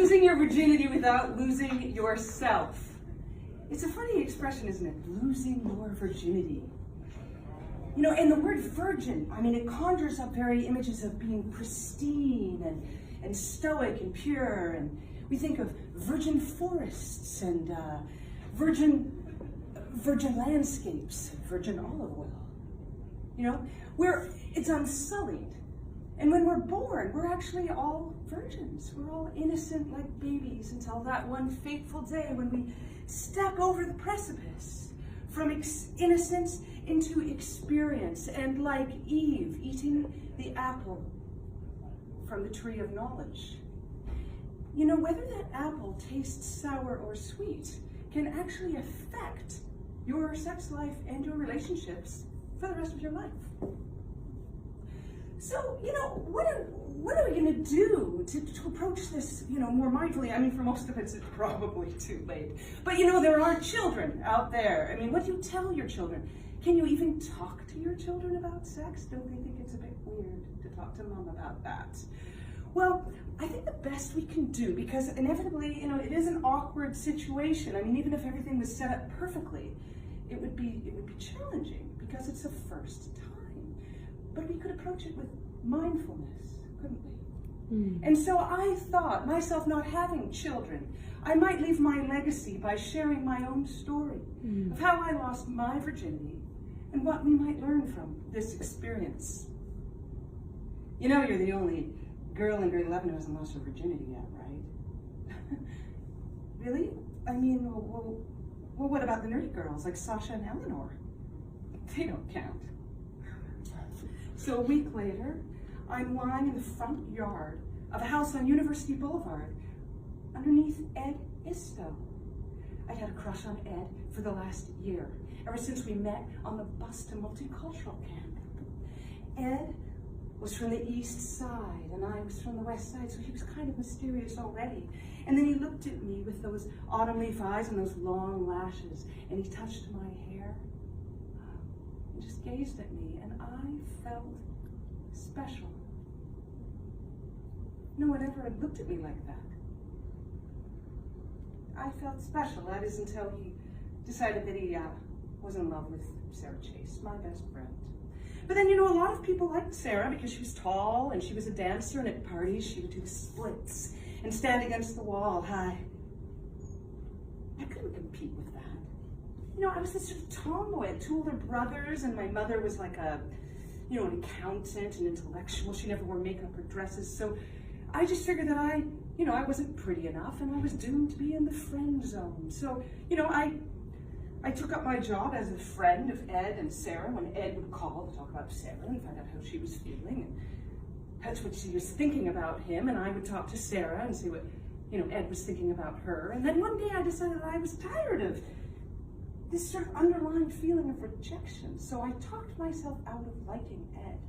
losing your virginity without losing yourself. It's a funny expression, isn't it? Losing your virginity. You know, and the word virgin, I mean, it conjures up very images of being pristine and stoic and pure. And we think of virgin forests and virgin landscapes, virgin olive oil. You know, it's unsullied. And when we're born, we're actually all virgins. We're all innocent like babies until that one fateful day when we step over the precipice from innocence into experience, and like Eve eating the apple from the tree of knowledge. You know, whether that apple tastes sour or sweet can actually affect your sex life and your relationships for the rest of your life. So, you know, what are we going to do to approach this, you know, more mindfully? I mean, for most of us, it's probably too late. But, you know, there are children out there. I mean, what do you tell your children? Can you even talk to your children about sex? Don't they think it's a bit weird to talk to mom about that? Well, I think the best we can do, because inevitably, you know, it is an awkward situation. I mean, even if everything was set up perfectly, it would be challenging because it's the first time. But we could approach it with mindfulness, couldn't we? And so I thought, myself not having children, I might leave my legacy by sharing my own story of how I lost my virginity and what we might learn from this experience. You know, you're the only girl in grade 11 who hasn't lost her virginity yet, right? Really? I mean, well, what about the nerdy girls like Sasha and Eleanor? They don't count. So a week later, I'm lying in the front yard of a house on University Boulevard underneath Ed Isto. I'd had a crush on Ed for the last year, ever since we met on the bus to multicultural camp. Ed was from the east side and I was from the west side, so he was kind of mysterious already. And then he looked at me with those autumn leaf eyes and those long lashes, and he touched my hair and just gazed at me, and I felt special. No one ever had looked at me like that. I felt special, that is, until he decided that he was in love with Sarah Chase, my best friend. But then, you know, a lot of people liked Sarah because she was tall and she was a dancer, and at parties she would do the splits and stand against the wall. I couldn't compete with that. You know, I was this sort of tomboy. I had two older brothers, and my mother was like an accountant, an intellectual. She never wore makeup or dresses. So I just figured that I wasn't pretty enough, and I was doomed to be in the friend zone. So, you know, I took up my job as a friend of Ed and Sarah when Ed would call to talk about Sarah and find out how she was feeling and that's what she was thinking about him, and I would talk to Sarah and see what, you know, Ed was thinking about her. And then one day I decided that I was tired of this sort of underlying feeling of rejection. So I talked myself out of liking Ed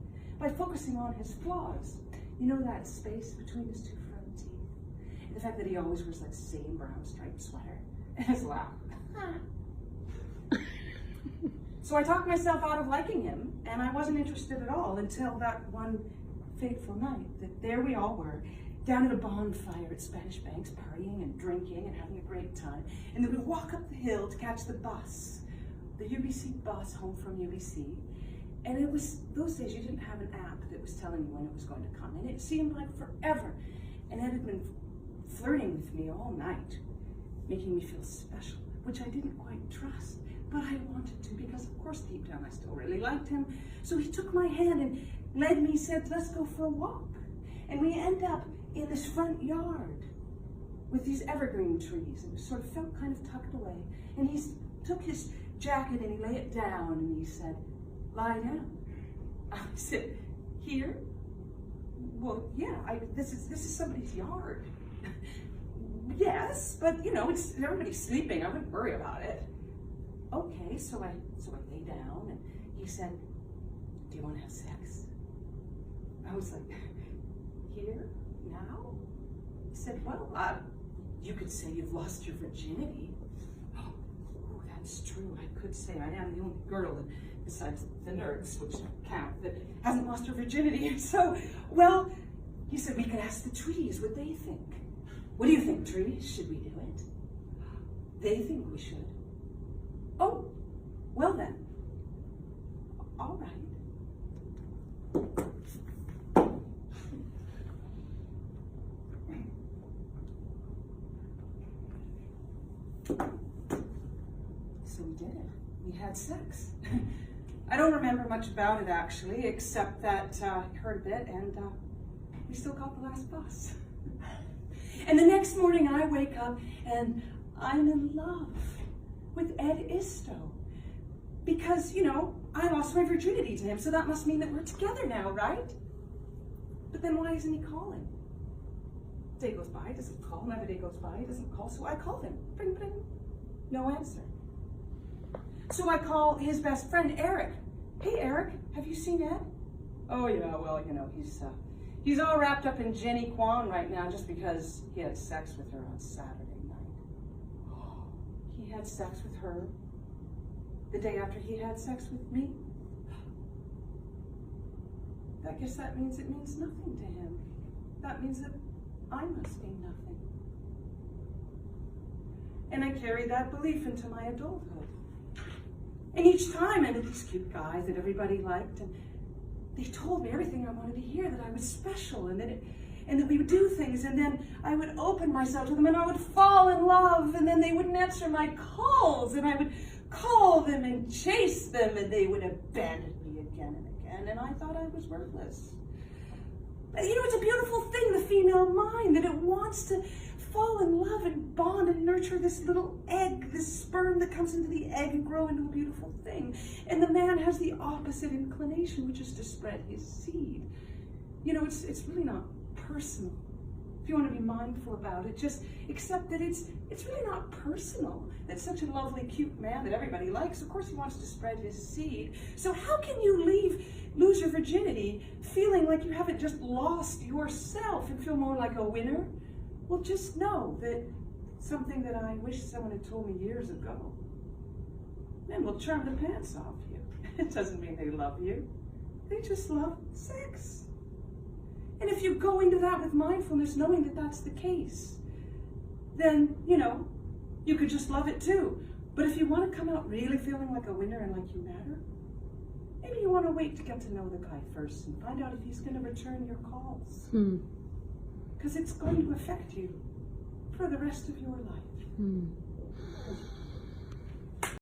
by focusing on his flaws. You know, that space between his two front teeth, and the fact that he always wears that same brown striped sweater, and his laugh. So I talked myself out of liking him, and I wasn't interested at all until that one fateful night that there we all were, down at a bonfire at Spanish Banks, partying and drinking and having a great time. And then we'd walk up the hill to catch the bus, the UBC bus home from UBC. And it was, those days you didn't have an app that was telling you when it was going to come. And it seemed like forever. And Ed had been flirting with me all night, making me feel special, which I didn't quite trust. But I wanted to, because of course deep down I still really liked him. So he took my hand and led me, said, let's go for a walk. And we end up in this front yard with these evergreen trees, and it sort of felt kind of tucked away. And he took his jacket and he laid it down and he said, lie down. I said, here? Well, yeah, this is somebody's yard. Yes, but you know, everybody's sleeping. I wouldn't worry about it. Okay, so I lay down, and he said, do you want to have sex? I was like, here? Now? He said, well, you could say you've lost your virginity. Oh, that's true. I could say I am the only girl, besides the nerds, which count, that hasn't lost her virginity. So, well, he said we could ask the trees what they think. What do you think, Tree? Should we do it? They think we should. Oh, well then. All right. So we did it. We had sex. I don't remember much about it actually, except that I heard a bit and we still got the last bus. And the next morning I wake up and I'm in love with Ed Isto. Because, you know, I lost my virginity to him, so that must mean that we're together now, right? But then why isn't he calling? Day goes by, he doesn't call. Another day goes by, he doesn't call. So I call him. Bring, bring. No answer. So I call his best friend, Eric. Hey, Eric, have you seen Ed? Oh, yeah, well, you know, he's all wrapped up in Jenny Kwan right now just because he had sex with her on Saturday night. He had sex with her the day after he had sex with me. I guess that means it means nothing to him. That means that I must mean nothing. And I carried that belief into my adulthood. And each time I met these cute guys that everybody liked, and they told me everything I wanted to hear, that I was special, and that we would do things, and then I would open myself to them, and I would fall in love, and then they wouldn't answer my calls, and I would call them and chase them, and they would abandon me again and again, and I thought I was worthless. But you know, it's a beautiful thing, the female mind, that it wants to fall in love and bond and nurture this little egg, this sperm that comes into the egg and grow into a beautiful thing. And the man has the opposite inclination, which is to spread his seed. You know, it's really not personal. If you want to be mindful about it, just accept that it's really not personal. That such a lovely, cute man that everybody likes, of course he wants to spread his seed. So how can you lose your virginity feeling like you haven't just lost yourself and feel more like a winner? Well, just know that something that I wish someone had told me years ago. Men will charm the pants off you. It doesn't mean they love you. They just love sex. And if you go into that with mindfulness, knowing that that's the case, then, you know, you could just love it too. But if you want to come out really feeling like a winner and like you matter, maybe you want to wait to get to know the guy first and find out if he's going to return your calls. Because it's going to affect you for the rest of your life.